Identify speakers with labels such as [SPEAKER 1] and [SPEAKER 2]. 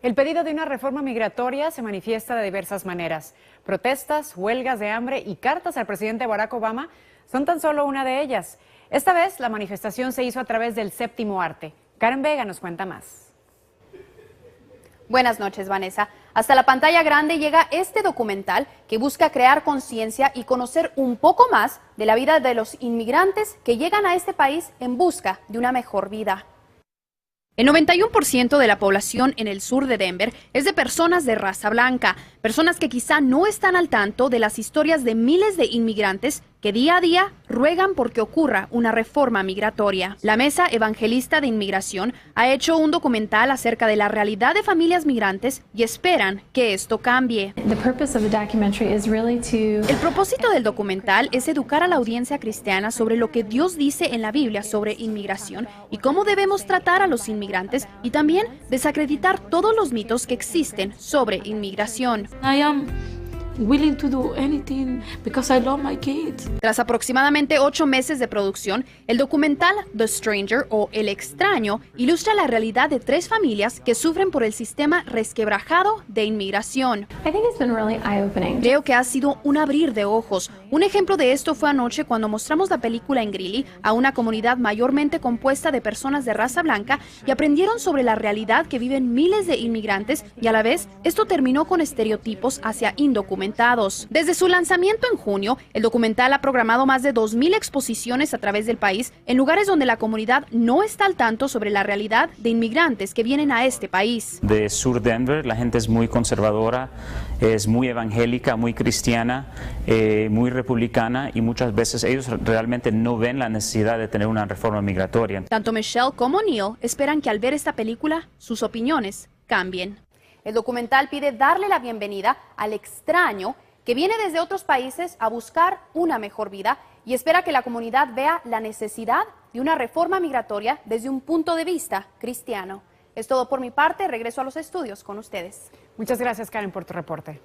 [SPEAKER 1] El pedido de una reforma migratoria se manifiesta de diversas maneras. Protestas, huelgas de hambre y cartas al presidente Barack Obama son tan solo una de ellas. Esta vez la manifestación se hizo a través del séptimo arte. Karen Vega nos cuenta más.
[SPEAKER 2] Buenas noches, Vanessa. Hasta la pantalla grande llega este documental que busca crear conciencia y conocer un poco más de la vida de los inmigrantes que llegan a este país en busca de una mejor vida. El 91% de la población en el sur de Denver es de personas de raza blanca, personas que quizá no están al tanto de las historias de miles de inmigrantes que día a día ruegan porque ocurra una reforma migratoria. La Mesa Evangelista de Inmigración ha hecho un documental acerca de la realidad de familias migrantes y esperan que esto cambie. El propósito del documental es educar a la audiencia cristiana sobre lo que Dios dice en la Biblia sobre inmigración y cómo debemos tratar a los inmigrantes y también desacreditar todos los mitos que existen sobre inmigración.
[SPEAKER 3] Willing to do anything because I love my kids.
[SPEAKER 2] Tras aproximadamente 8 meses de producción, el documental The Stranger o El Extraño ilustra la realidad de 3 familias que sufren por el sistema resquebrajado de inmigración. Creo que ha sido un abrir de ojos. Un ejemplo de esto fue anoche cuando mostramos la película en Greeley a una comunidad mayormente compuesta de personas de raza blanca y aprendieron sobre la realidad que viven miles de inmigrantes y a la vez esto terminó con estereotipos hacia indocumentados. Desde su lanzamiento en junio, el documental ha programado más de 2,000 exposiciones a través del país en lugares donde la comunidad no está al tanto sobre la realidad de inmigrantes que vienen a este país.
[SPEAKER 4] De sur Denver, la gente es muy conservadora, es muy evangélica, muy cristiana, muy republicana y muchas veces ellos realmente no ven la necesidad de tener una reforma migratoria.
[SPEAKER 2] Tanto Michelle como Neil esperan que al ver esta película, sus opiniones cambien. El documental pide darle la bienvenida al extraño que viene desde otros países a buscar una mejor vida y espera que la comunidad vea la necesidad de una reforma migratoria desde un punto de vista cristiano. Es todo por mi parte, regreso a los estudios con ustedes.
[SPEAKER 1] Muchas gracias, Karen, por tu reporte.